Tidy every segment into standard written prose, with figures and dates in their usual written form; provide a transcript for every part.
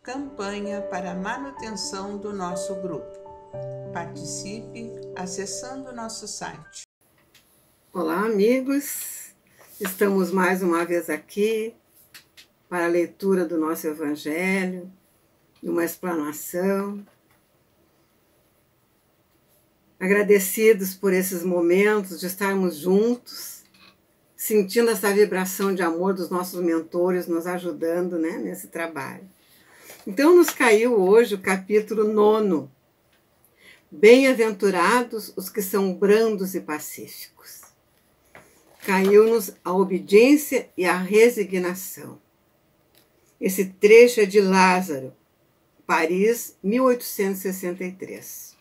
campanha para a manutenção do nosso grupo. Participe acessando o nosso site. Olá, amigos! Estamos mais uma vez aqui para a leitura do nosso Evangelho, uma explanação. Agradecidos por esses momentos de estarmos juntos, sentindo essa vibração de amor dos nossos mentores nos ajudando, nesse trabalho. Então nos caiu hoje o capítulo 9. Bem-aventurados os que são brandos e pacíficos. Caiu-nos a obediência e a resignação. Esse trecho é de Lázaro, Paris, 1863.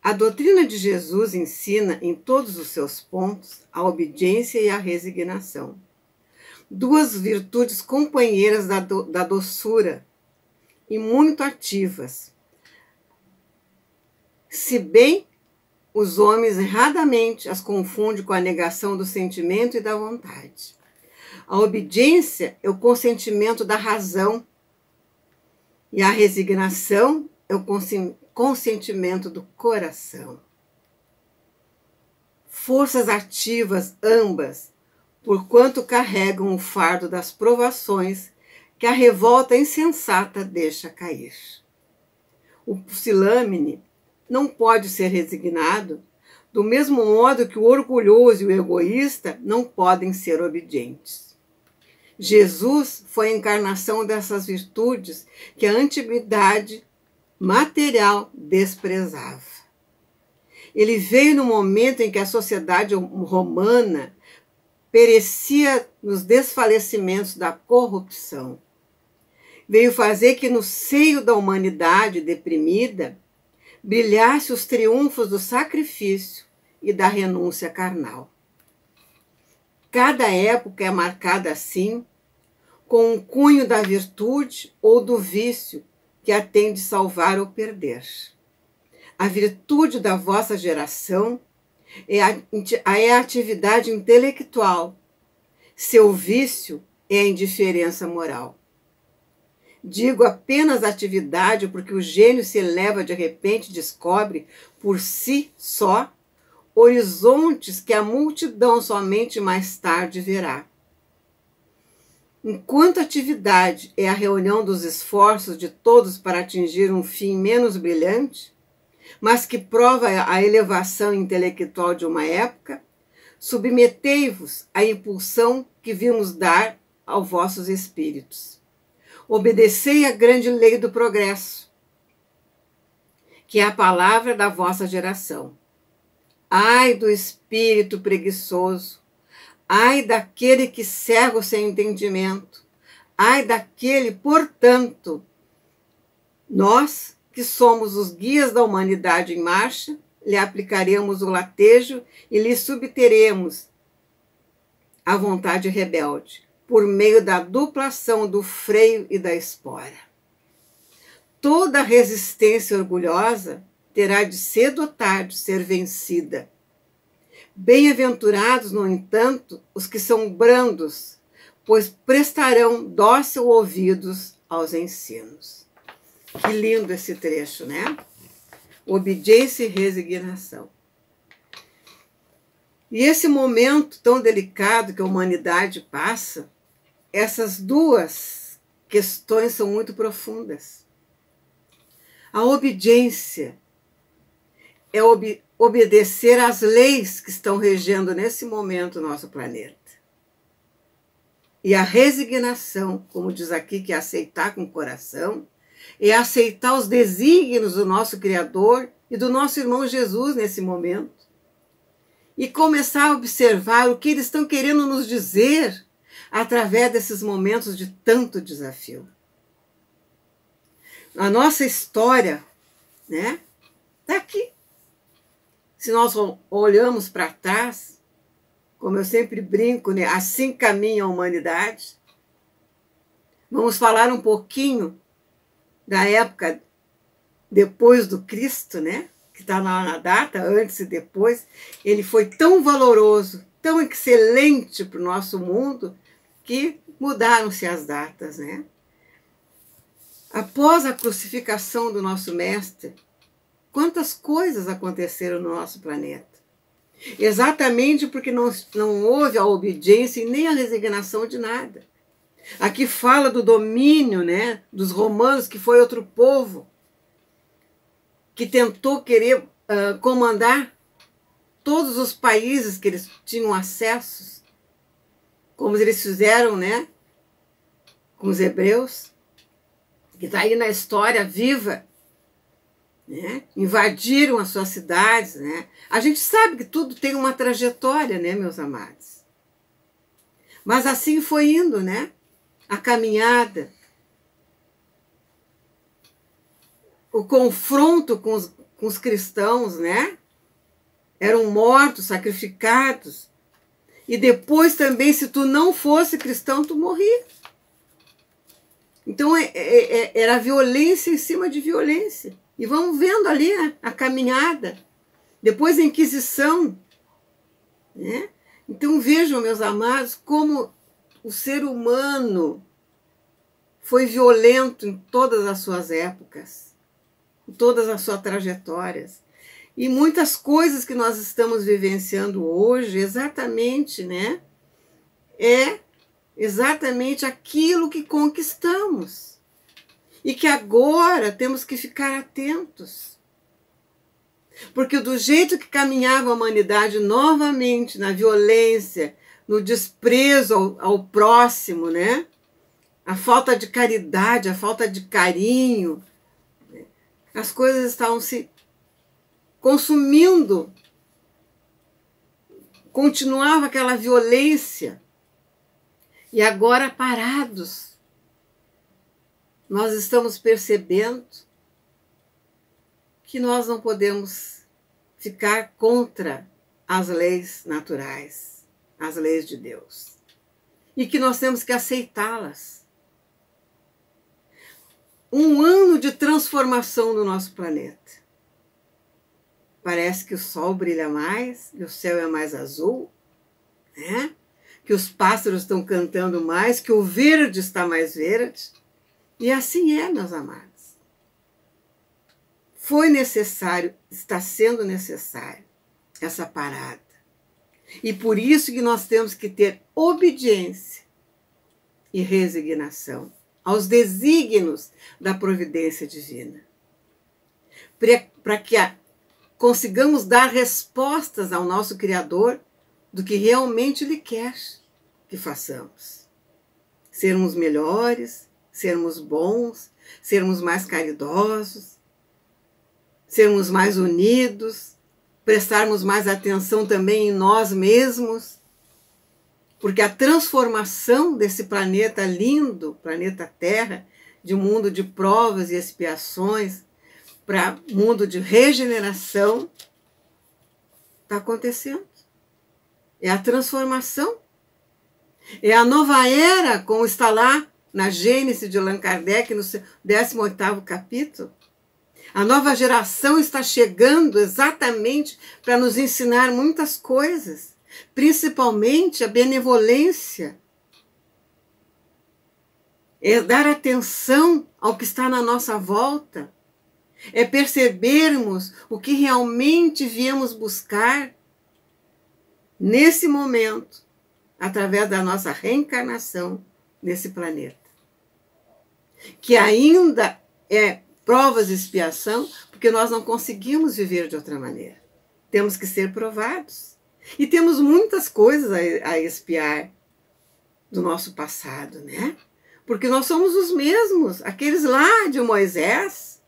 A doutrina de Jesus ensina em todos os seus pontos a obediência e a resignação. Duas virtudes companheiras da doçura e muito ativas. Se bem os homens erradamente as confundem com a negação do sentimento e da vontade. A obediência é o consentimento da razão e a resignação é o consentimento do coração. Forças ativas ambas, porquanto carregam o fardo das provações que a revolta insensata deixa cair. O pusilânime não pode ser resignado, do mesmo modo que o orgulhoso e o egoísta não podem ser obedientes. Jesus foi a encarnação dessas virtudes que a antiguidade material desprezava. Ele veio no momento em que a sociedade romana perecia nos desfalecimentos da corrupção. Veio fazer que no seio da humanidade deprimida brilhasse os triunfos do sacrifício e da renúncia carnal. Cada época é marcada assim, com um cunho da virtude ou do vício que a tem de salvar ou perder. A virtude da vossa geração é a atividade intelectual. Seu vício é a indiferença moral. Digo apenas atividade porque o gênio se eleva de repente e descobre, por si só, horizontes que a multidão somente mais tarde verá. Enquanto atividade é a reunião dos esforços de todos para atingir um fim menos brilhante, mas que prova a elevação intelectual de uma época, submetei-vos à impulsão que vimos dar aos vossos espíritos. Obedecei à grande lei do progresso, que é a palavra da vossa geração. Ai do espírito preguiçoso, ai daquele que cega o seu entendimento, ai daquele, portanto, nós, que somos os guias da humanidade em marcha, lhe aplicaremos o latejo e lhe subteremos a vontade rebelde, por meio da duplação do freio e da espora. Toda resistência orgulhosa terá de cedo ou tarde ser vencida. Bem-aventurados, no entanto, os que são brandos, pois prestarão dócil ouvidos aos ensinos. Que lindo esse trecho, né? Obediência e resignação. E esse momento tão delicado que a humanidade passa, essas duas questões são muito profundas. A obediência é obedecer às leis que estão regendo nesse momento o nosso planeta. E a resignação, como diz aqui, que é aceitar com o coração, é aceitar os desígnios do nosso Criador e do nosso irmão Jesus nesse momento. E começar a observar o que eles estão querendo nos dizer através desses momentos de tanto desafio. A nossa história, está aqui. Se nós olhamos para trás, como eu sempre brinco, assim caminha a humanidade. Vamos falar um pouquinho da época depois do Cristo, que está lá na data, antes e depois. Ele foi tão valoroso, tão excelente para o nosso mundo, que mudaram-se as datas, Após a crucificação do nosso Mestre, quantas coisas aconteceram no nosso planeta? Exatamente porque não houve a obediência e nem a resignação de nada. Aqui fala do domínio, né, dos romanos, que foi outro povo que tentou querer comandar todos os países que eles tinham acessos, como eles fizeram, né, com os hebreus, que está aí na história viva, né? Invadiram as suas cidades, né? A gente sabe que tudo tem uma trajetória, né, meus amados? Mas assim foi indo, né? A caminhada, o confronto com os cristãos, né? Eram mortos, sacrificados. E depois também, se tu não fosse cristão, tu morria. Então era violência em cima de violência. E vamos vendo ali a caminhada. Depois a Inquisição. Né? Então vejam, meus amados, como o ser humano foi violento em todas as suas épocas, em todas as suas trajetórias. E muitas coisas que nós estamos vivenciando hoje, exatamente, né? É exatamente aquilo que conquistamos. E que agora temos que ficar atentos. Porque do jeito que caminhava a humanidade novamente, na violência, no desprezo ao próximo, né? A falta de caridade, a falta de carinho, né? As coisas estavam se consumindo. Continuava aquela violência. E agora, parados, nós estamos percebendo que nós não podemos ficar contra as leis naturais, as leis de Deus. E que nós temos que aceitá-las. Um ano de transformação no nosso planeta. Parece que o sol brilha mais, que o céu é mais azul, né? Que os pássaros estão cantando mais, que o verde está mais verde. E assim é, meus amados. Foi necessário, está sendo necessário essa parada. E por isso que nós temos que ter obediência e resignação aos desígnios da providência divina. Para que consigamos dar respostas ao nosso Criador do que realmente Ele quer que façamos. Sermos melhores, sermos bons, sermos mais caridosos, sermos mais unidos, prestarmos mais atenção também em nós mesmos, porque a transformação desse planeta lindo, planeta Terra, de um mundo de provas e expiações, para mundo de regeneração, está acontecendo. É a transformação. É a nova era, como está lá na Gênesis de Allan Kardec, no 18º capítulo. A nova geração está chegando exatamente para nos ensinar muitas coisas, principalmente a benevolência. É dar atenção ao que está na nossa volta. É percebermos o que realmente viemos buscar nesse momento, através da nossa reencarnação nesse planeta. Que ainda é provas de expiação, porque nós não conseguimos viver de outra maneira. Temos que ser provados. E temos muitas coisas a expiar do nosso passado, né? Porque nós somos os mesmos, aqueles lá de Moisés,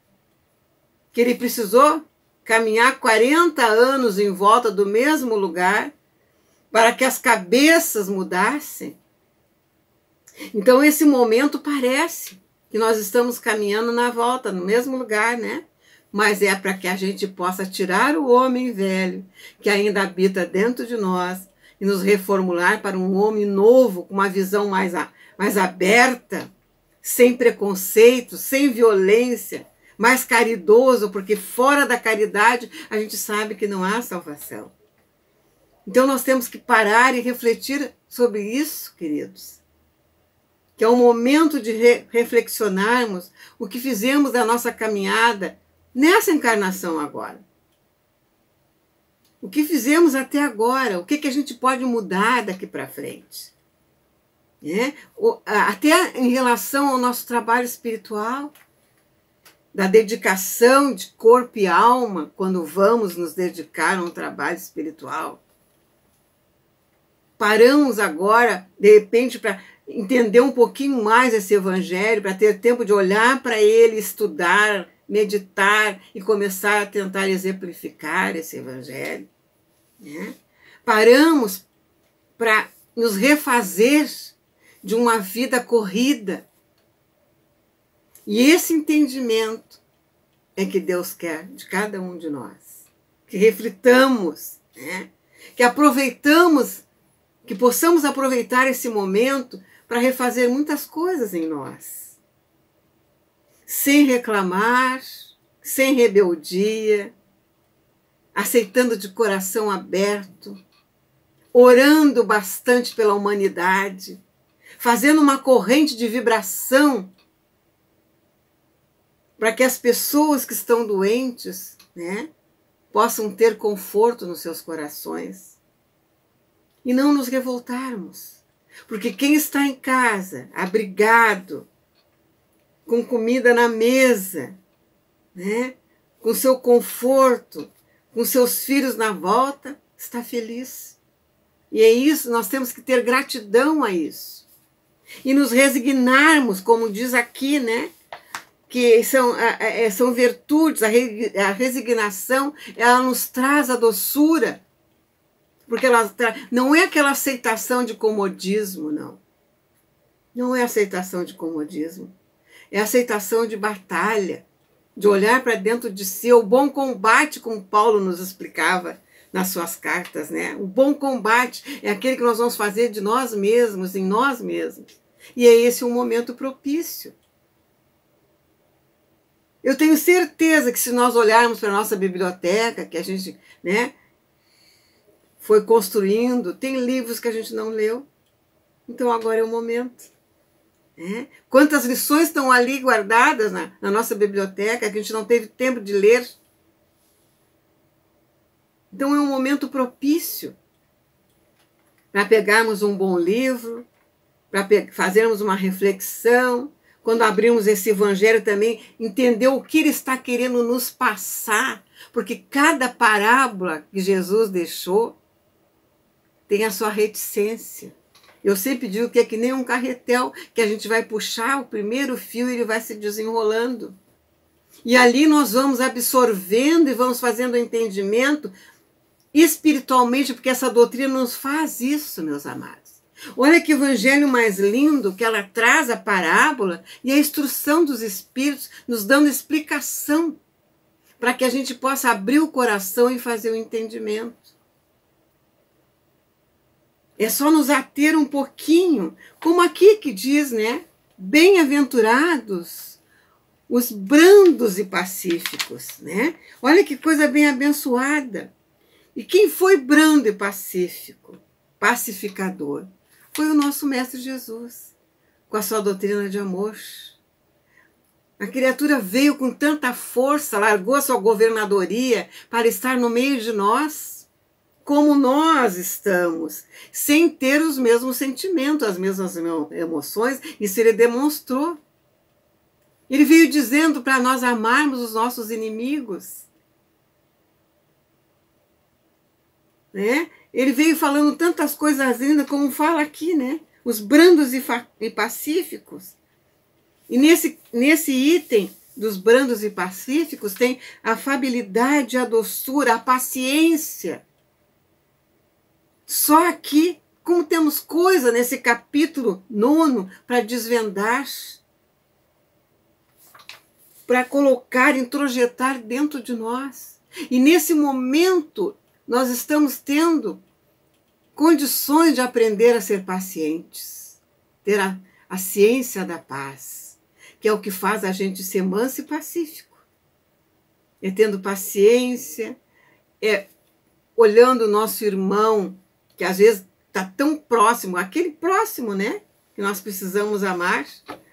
que ele precisou caminhar 40 anos em volta do mesmo lugar para que as cabeças mudassem. Então, esse momento parece que nós estamos caminhando na volta, no mesmo lugar, né? Mas é para que a gente possa tirar o homem velho que ainda habita dentro de nós e nos reformular para um homem novo, com uma visão mais aberta, sem preconceito, sem violência, mais caridoso, porque fora da caridade a gente sabe que não há salvação. Então nós temos que parar e refletir sobre isso, queridos. que é o momento de reflexionarmos o que fizemos da nossa caminhada nessa encarnação agora. O que fizemos até agora, o que a gente pode mudar daqui para frente. Até em relação ao nosso trabalho espiritual, da dedicação de corpo e alma, quando vamos nos dedicar a um trabalho espiritual. Paramos agora, de repente, para entender um pouquinho mais esse evangelho, para ter tempo de olhar para ele, estudar, meditar e começar a tentar exemplificar esse evangelho. Paramos para nos refazer de uma vida corrida. E esse entendimento é que Deus quer de cada um de nós. Que reflitamos, que aproveitamos, que possamos aproveitar esse momento para refazer muitas coisas em nós. Sem reclamar, sem rebeldia, aceitando de coração aberto, orando bastante pela humanidade, fazendo uma corrente de vibração para que as pessoas que estão doentes, possam ter conforto nos seus corações. E não nos revoltarmos. Porque quem está em casa, abrigado, com comida na mesa, com seu conforto, com seus filhos na volta, está feliz. E é isso, nós temos que ter gratidão a isso. E nos resignarmos, como diz aqui, que são virtudes, a resignação, ela nos traz a doçura, porque não é aquela aceitação de comodismo, não. Não é aceitação de comodismo, é aceitação de batalha, de olhar para dentro de si, o bom combate, como Paulo nos explicava nas suas cartas, O bom combate é aquele que nós vamos fazer de nós mesmos, em nós mesmos. E é esse um momento propício. Eu tenho certeza que se nós olharmos para a nossa biblioteca, que a gente foi construindo, tem livros que a gente não leu. Então agora é o momento. Quantas lições estão ali guardadas na nossa biblioteca que a gente não teve tempo de ler. Então é um momento propício para pegarmos um bom livro, para fazermos uma reflexão, quando abrimos esse evangelho também, entender o que ele está querendo nos passar, porque cada parábola que Jesus deixou tem a sua reticência. Eu sempre digo que é que nem um carretel, que a gente vai puxar o primeiro fio e ele vai se desenrolando. E ali nós vamos absorvendo e vamos fazendo o entendimento espiritualmente, porque essa doutrina nos faz isso, meus amados. Olha que evangelho mais lindo, que ela traz a parábola e a instrução dos Espíritos, nos dando explicação, para que a gente possa abrir o coração e fazer o entendimento. É só nos ater um pouquinho, como aqui que diz, bem-aventurados os brandos e pacíficos, Olha que coisa bem abençoada. E quem foi brando e pacífico, pacificador? Foi o nosso Mestre Jesus, com a sua doutrina de amor. A criatura veio com tanta força, largou a sua governadoria para estar no meio de nós, como nós estamos, sem ter os mesmos sentimentos, as mesmas emoções, isso ele demonstrou. Ele veio dizendo para nós amarmos os nossos inimigos. Ele veio falando tantas coisas lindas, como fala aqui, os brandos e pacíficos. E nesse item dos brandos e pacíficos tem a afabilidade, a doçura, a paciência. Só aqui, como temos coisa nesse capítulo 9 para desvendar, para colocar, introjetar dentro de nós. E nesse momento nós estamos tendo condições de aprender a ser pacientes, ter a ciência da paz, que é o que faz a gente ser manso e pacífico. É tendo paciência, é olhando o nosso irmão, que às vezes está tão próximo, aquele próximo, que nós precisamos amar.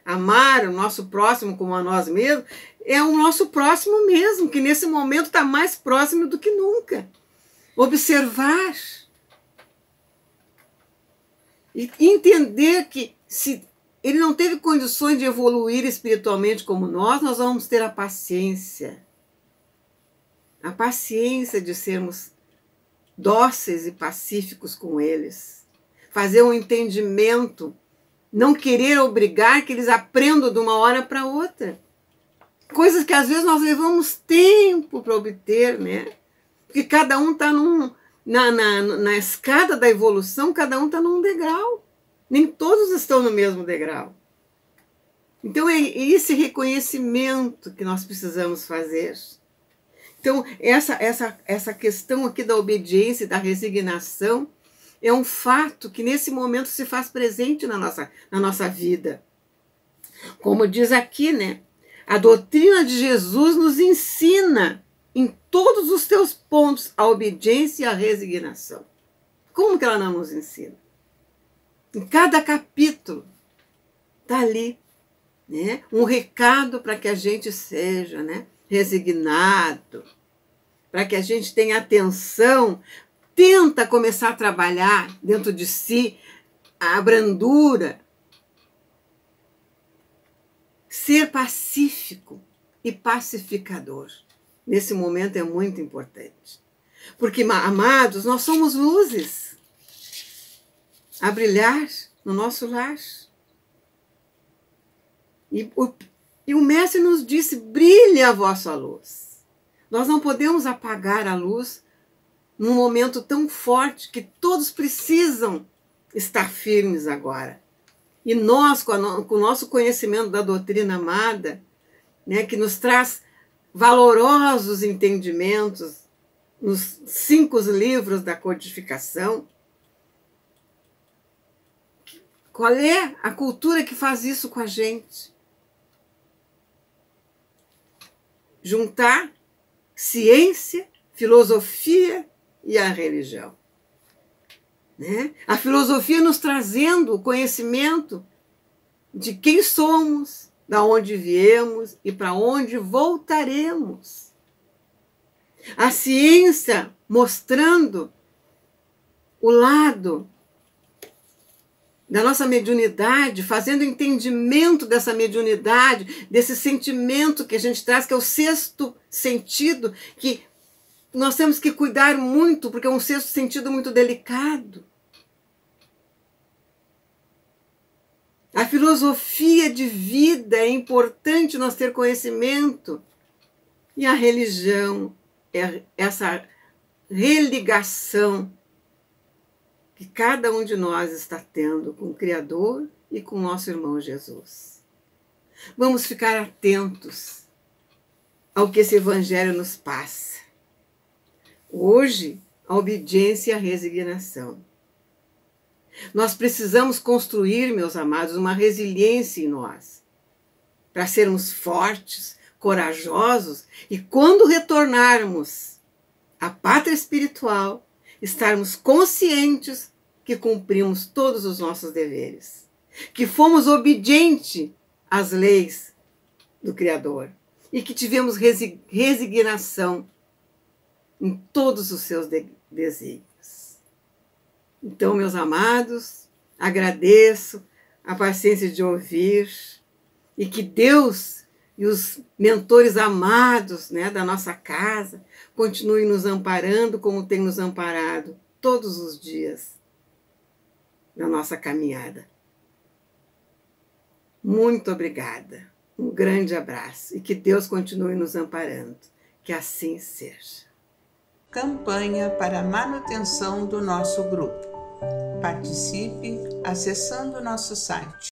Amar o nosso próximo como a nós mesmos é o nosso próximo mesmo, que nesse momento está mais próximo do que nunca. Observar e entender que se ele não teve condições de evoluir espiritualmente como nós vamos ter a paciência de sermos dóceis e pacíficos com eles, fazer um entendimento, não querer obrigar que eles aprendam de uma hora para outra. Coisas que às vezes nós levamos tempo para obter, né? Porque cada um está na escada da evolução, cada um está num degrau. Nem todos estão no mesmo degrau. Então é esse reconhecimento que nós precisamos fazer. Então essa questão aqui da obediência e da resignação é um fato que nesse momento se faz presente na nossa vida. Como diz aqui, né? A doutrina de Jesus nos ensina em todos os teus pontos a obediência e a resignação. Como que ela não nos ensina? Em cada capítulo está ali, né, um recado para que a gente seja, né, resignado, para que a gente tenha atenção, tenta começar a trabalhar dentro de si a brandura, ser pacífico e pacificador. Nesse momento é muito importante. Porque, amados, nós somos luzes a brilhar no nosso lar. E o Mestre nos disse, brilhe a vossa luz. Nós não podemos apagar a luz num momento tão forte que todos precisam estar firmes agora. E nós, com o nosso conhecimento da doutrina amada, né, que nos traz valorosos entendimentos nos 5 livros da codificação, qual é a cultura que faz isso com a gente? Juntar ciência, filosofia e a religião. Né? A filosofia nos trazendo o conhecimento de quem somos, da onde viemos e para onde voltaremos. A ciência mostrando o lado da nossa mediunidade, fazendo entendimento dessa mediunidade, desse sentimento que a gente traz, que é o 6º sentido, que nós temos que cuidar muito, porque é um 6º sentido muito delicado. A filosofia de vida é importante nós ter conhecimento. E a religião é essa religação que cada um de nós está tendo com o Criador e com o nosso irmão Jesus. Vamos ficar atentos ao que esse Evangelho nos passa. Hoje, a obediência e a resignação. Nós precisamos construir, meus amados, uma resiliência em nós, para sermos fortes, corajosos e, quando retornarmos à pátria espiritual, estarmos conscientes que cumprimos todos os nossos deveres, que fomos obedientes às leis do Criador e que tivemos resignação em todos os seus desígnios. Então, meus amados, agradeço a paciência de ouvir e que Deus e os mentores amados, né, da nossa casa continuem nos amparando como tem nos amparado todos os dias na nossa caminhada. Muito obrigada. Um grande abraço e que Deus continue nos amparando. Que assim seja. Campanha para a manutenção do nosso grupo. Participe acessando nosso site